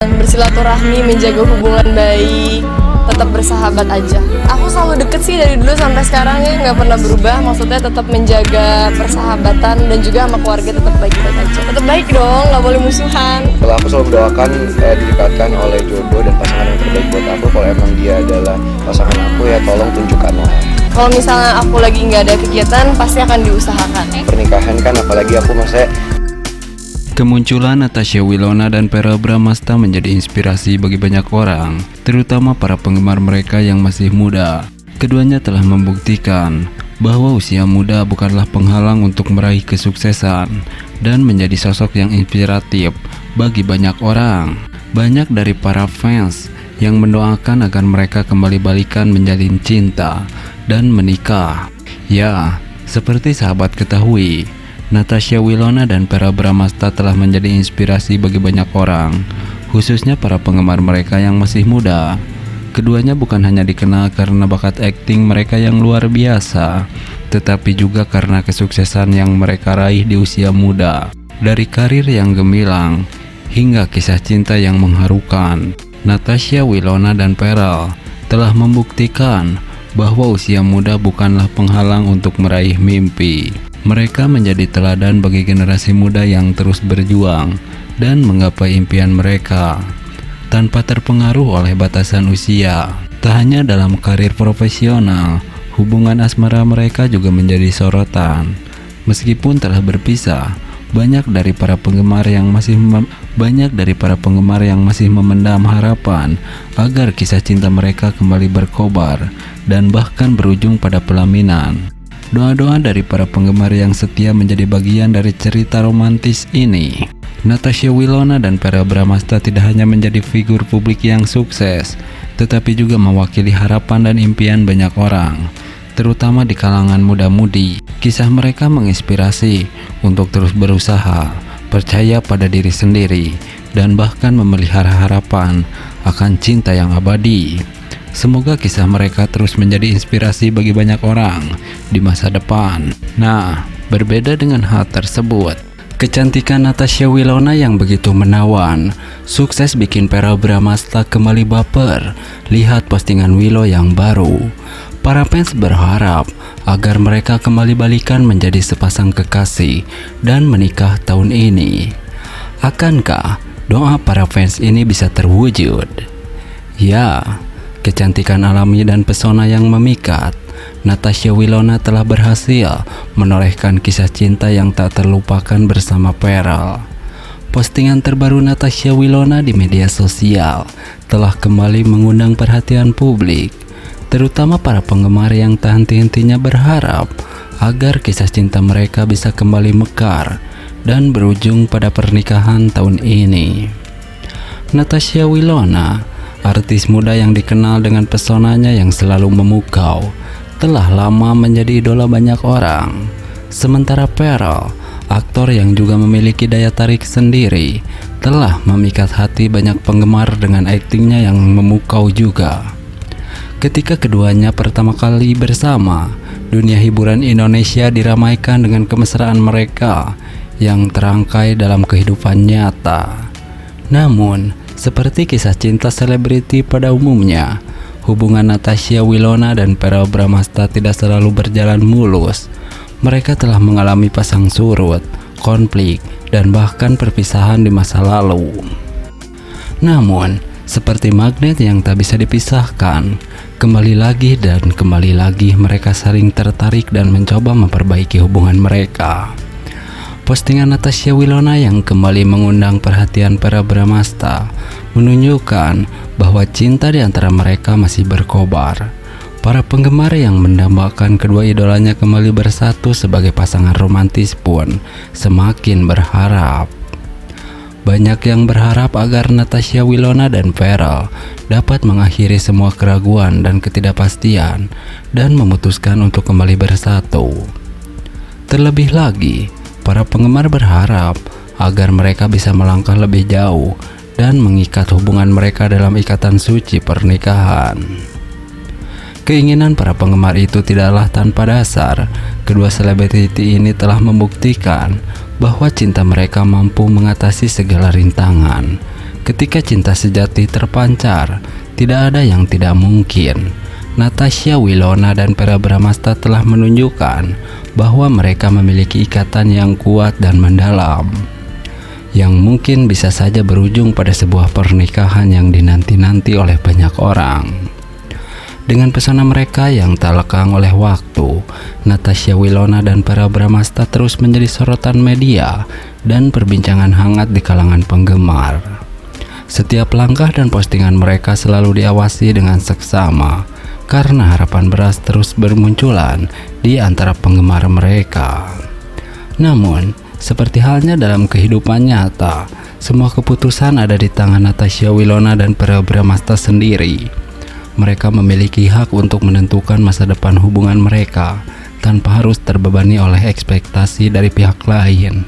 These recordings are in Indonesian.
bersilaturahmi, menjaga hubungan baik, tetap bersahabat aja. Aku selalu deket sih dari dulu sampai sekarang ya, nggak pernah berubah. Maksudnya tetap menjaga persahabatan dan juga sama keluarga tetap baik-baik aja. Tetap baik dong, nggak boleh musuhan. Kalau aku selalu mendoakan didekatkan oleh jodoh dan pasangan yang terbaik buat aku. Kalau emang dia adalah pasangan aku ya tolong tunjukkanlah. Kalau misalnya aku lagi nggak ada kegiatan, pasti akan diusahakan. Pernikahan kan apalagi aku maksudnya. Kemunculan Natasha Wilona dan Verrell Bramasta menjadi inspirasi bagi banyak orang, terutama para penggemar mereka yang masih muda. Keduanya telah membuktikan bahwa usia muda bukanlah penghalang untuk meraih kesuksesan dan menjadi sosok yang inspiratif bagi banyak orang. Banyak dari para fans yang mendoakan agar mereka kembali balikan menjalin cinta dan menikah. Ya, seperti sahabat ketahui, Natasha Wilona dan Verrell Bramasta telah menjadi inspirasi bagi banyak orang, khususnya para penggemar mereka yang masih muda. Keduanya bukan hanya dikenal karena bakat akting mereka yang luar biasa, tetapi juga karena kesuksesan yang mereka raih di usia muda. Dari karir yang gemilang hingga kisah cinta yang mengharukan, Natasha Wilona dan Verrell telah membuktikan bahwa usia muda bukanlah penghalang untuk meraih mimpi. Mereka menjadi teladan bagi generasi muda yang terus berjuang dan menggapai impian mereka tanpa terpengaruh oleh batasan usia. Tak hanya dalam karir profesional, hubungan asmara mereka juga menjadi sorotan. Meskipun telah berpisah, banyak dari para penggemar yang masih memendam harapan agar kisah cinta mereka kembali berkobar dan bahkan berujung pada pelaminan. Doa-doa dari para penggemar yang setia menjadi bagian dari cerita romantis ini. Natasha Wilona dan Verrell Bramasta tidak hanya menjadi figur publik yang sukses, tetapi juga mewakili harapan dan impian banyak orang, terutama di kalangan muda-mudi. Kisah mereka menginspirasi untuk terus berusaha, percaya pada diri sendiri, dan bahkan memelihara harapan akan cinta yang abadi. Semoga kisah mereka terus menjadi inspirasi bagi banyak orang di masa depan. Nah, berbeda dengan hal tersebut, kecantikan Natasha Wilona yang begitu menawan sukses bikin Verrell Bramasta kembali baper lihat postingan Willow yang baru. Para fans berharap agar mereka kembali balikan menjadi sepasang kekasih dan menikah tahun ini. Akankah doa para fans ini bisa terwujud? Ya, kecantikan alami dan pesona yang memikat, Natasha Wilona telah berhasil menorehkan kisah cinta yang tak terlupakan bersama Verrell. Postingan terbaru Natasha Wilona di media sosial telah kembali mengundang perhatian publik, terutama para penggemar yang tak henti-hentinya berharap agar kisah cinta mereka bisa kembali mekar dan berujung pada pernikahan tahun ini. Natasha Wilona, artis muda yang dikenal dengan pesonanya yang selalu memukau, telah lama menjadi idola banyak orang. Sementara Verrell, aktor yang juga memiliki daya tarik sendiri, telah memikat hati banyak penggemar dengan aktingnya yang memukau juga. Ketika keduanya pertama kali bersama, dunia hiburan Indonesia diramaikan dengan kemesraan mereka yang terangkai dalam kehidupan nyata. Namun, seperti kisah cinta selebriti pada umumnya, hubungan Natasha Wilona dan Verrell Bramasta tidak selalu berjalan mulus. Mereka telah mengalami pasang surut, konflik, dan bahkan perpisahan di masa lalu. Namun, seperti magnet yang tak bisa dipisahkan, kembali lagi dan kembali lagi mereka saling tertarik dan mencoba memperbaiki hubungan mereka. Postingan Natasha Wilona yang kembali mengundang perhatian Verrell Bramasta menunjukkan bahwa cinta di antara mereka masih berkobar. Para penggemar yang mendambakan kedua idolanya kembali bersatu sebagai pasangan romantis pun semakin berharap. Banyak yang berharap agar Natasha Wilona dan Verrell dapat mengakhiri semua keraguan dan ketidakpastian dan memutuskan untuk kembali bersatu. Terlebih lagi, para penggemar berharap agar mereka bisa melangkah lebih jauh dan mengikat hubungan mereka dalam ikatan suci pernikahan. Keinginan para penggemar itu tidaklah tanpa dasar. Kedua selebriti ini telah membuktikan bahwa cinta mereka mampu mengatasi segala rintangan, Ketika cinta sejati terpancar, tidak ada yang tidak mungkin. Natasha Wilona dan Verrell Bramasta telah menunjukkan bahwa mereka memiliki ikatan yang kuat dan mendalam, yang mungkin bisa saja berujung pada sebuah pernikahan yang dinanti-nanti oleh banyak orang. Dengan pesona mereka yang tak lekang oleh waktu, Natasha Wilona dan Verrell Bramasta terus menjadi sorotan media dan perbincangan hangat di kalangan penggemar. Setiap langkah dan postingan mereka selalu diawasi dengan seksama, karena harapan beras terus bermunculan di antara penggemar mereka. Namun, seperti halnya dalam kehidupan nyata, semua keputusan ada di tangan Natasha Wilona dan Verrell Bramasta sendiri. Mereka memiliki hak untuk menentukan masa depan hubungan mereka tanpa harus terbebani oleh ekspektasi dari pihak lain.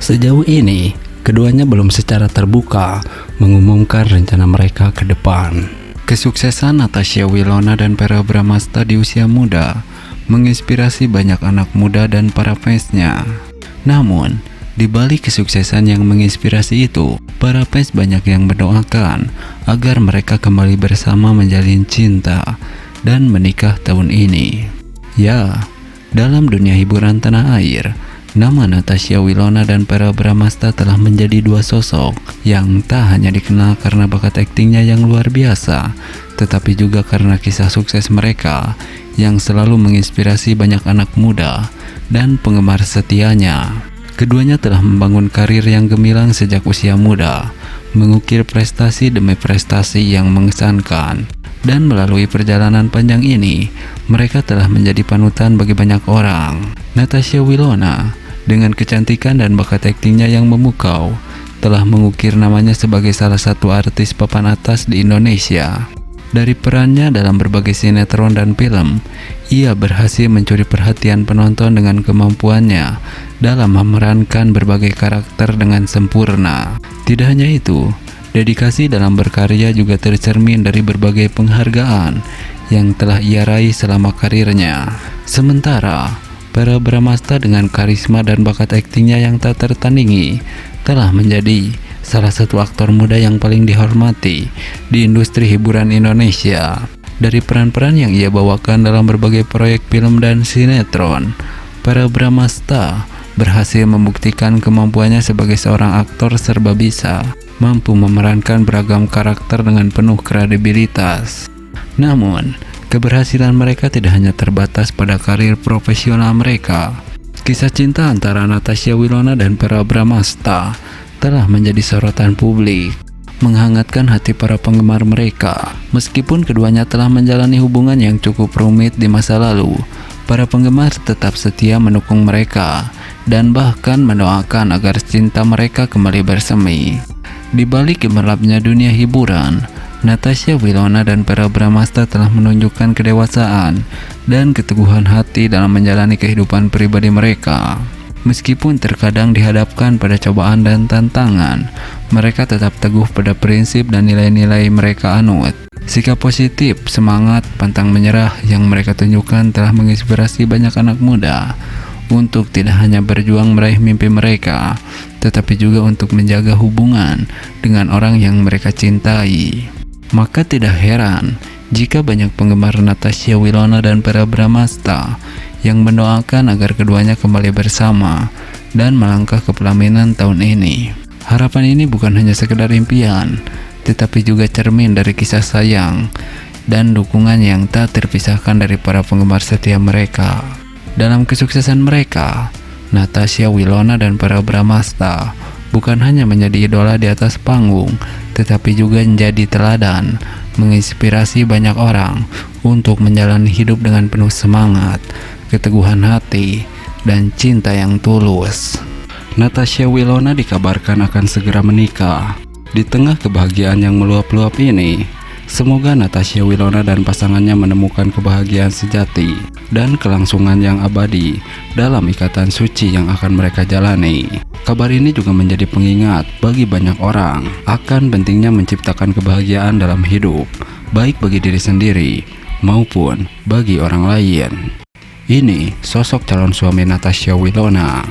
Sejauh ini, keduanya belum secara terbuka mengumumkan rencana mereka ke depan. Kesuksesan Natasha Wilona dan Verrell Bramasta di usia muda menginspirasi banyak anak muda dan para fansnya. Namun, di balik kesuksesan yang menginspirasi itu, para fans banyak yang mendoakan agar mereka kembali bersama menjalin cinta dan menikah tahun ini. Ya, dalam dunia hiburan tanah air, nama Natasha Wilona dan Verrell Bramasta telah menjadi dua sosok yang tak hanya dikenal karena bakat aktingnya yang luar biasa, tetapi juga karena kisah sukses mereka yang selalu menginspirasi banyak anak muda dan penggemar setianya. Keduanya telah membangun karir yang gemilang sejak usia muda, mengukir prestasi demi prestasi yang mengesankan, dan melalui perjalanan panjang ini, mereka telah menjadi panutan bagi banyak orang. Natasha Wilona, dengan kecantikan dan bakat aktingnya yang memukau, telah mengukir namanya sebagai salah satu artis papan atas di Indonesia. Dari perannya dalam berbagai sinetron dan film, ia berhasil mencuri perhatian penonton dengan kemampuannya dalam memerankan berbagai karakter dengan sempurna. Tidak hanya itu, dedikasi dalam berkarya juga tercermin dari berbagai penghargaan yang telah ia raih selama karirnya. Sementara, Verrell Bramasta dengan karisma dan bakat aktingnya yang tak tertandingi telah menjadi salah satu aktor muda yang paling dihormati di industri hiburan Indonesia. Dari peran-peran yang ia bawakan dalam berbagai proyek film dan sinetron, Verrell Bramasta berhasil membuktikan kemampuannya sebagai seorang aktor serba bisa, mampu memerankan beragam karakter dengan penuh kredibilitas. Namun, keberhasilan mereka tidak hanya terbatas pada karir profesional mereka. Kisah cinta antara Natasha Wilona dan Verrell Bramasta telah menjadi sorotan publik, menghangatkan hati para penggemar mereka. Meskipun keduanya telah menjalani hubungan yang cukup rumit di masa lalu, para penggemar tetap setia mendukung mereka dan bahkan mendoakan agar cinta mereka kembali bersemi. Di balik gemerlapnya dunia hiburan, Natasha Wilona dan Verrell Bramasta telah menunjukkan kedewasaan dan keteguhan hati dalam menjalani kehidupan pribadi mereka. Meskipun terkadang dihadapkan pada cobaan dan tantangan, mereka tetap teguh pada prinsip dan nilai-nilai mereka anut. Sikap positif, semangat, pantang menyerah yang mereka tunjukkan telah menginspirasi banyak anak muda untuk tidak hanya berjuang meraih mimpi mereka, tetapi juga untuk menjaga hubungan dengan orang yang mereka cintai. Maka tidak heran jika banyak penggemar Natasha Wilona dan Verrell Bramasta yang mendoakan agar keduanya kembali bersama dan melangkah ke pelaminan tahun ini. Harapan ini bukan hanya sekedar impian, tetapi juga cermin dari kisah sayang dan dukungan yang tak terpisahkan dari para penggemar setia mereka. Dalam kesuksesan mereka, Natasha Wilona dan Verrell Bramasta bukan hanya menjadi idola di atas panggung, tetapi juga menjadi teladan, menginspirasi banyak orang untuk menjalani hidup dengan penuh semangat, keteguhan hati, dan cinta yang tulus. Natasha Wilona dikabarkan akan segera menikah. Di tengah kebahagiaan yang meluap-luap ini, semoga Natasha Wilona dan pasangannya menemukan kebahagiaan sejati dan kelangsungan yang abadi dalam ikatan suci yang akan mereka jalani. Kabar ini juga menjadi pengingat bagi banyak orang akan pentingnya menciptakan kebahagiaan dalam hidup, baik bagi diri sendiri maupun bagi orang lain. Ini sosok calon suami Natasha Wilona.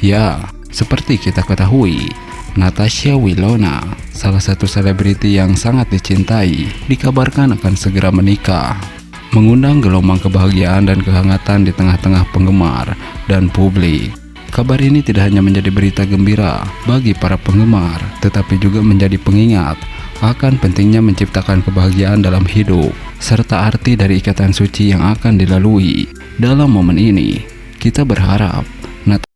Ya, seperti kita ketahui, Natasha Wilona, salah satu selebriti yang sangat dicintai, dikabarkan akan segera menikah, mengundang gelombang kebahagiaan dan kehangatan di tengah-tengah penggemar dan publik. Kabar ini tidak hanya menjadi berita gembira bagi para penggemar, tetapi juga menjadi pengingat akan pentingnya menciptakan kebahagiaan dalam hidup, serta arti dari ikatan suci yang akan dilalui dalam momen ini. Kita berharap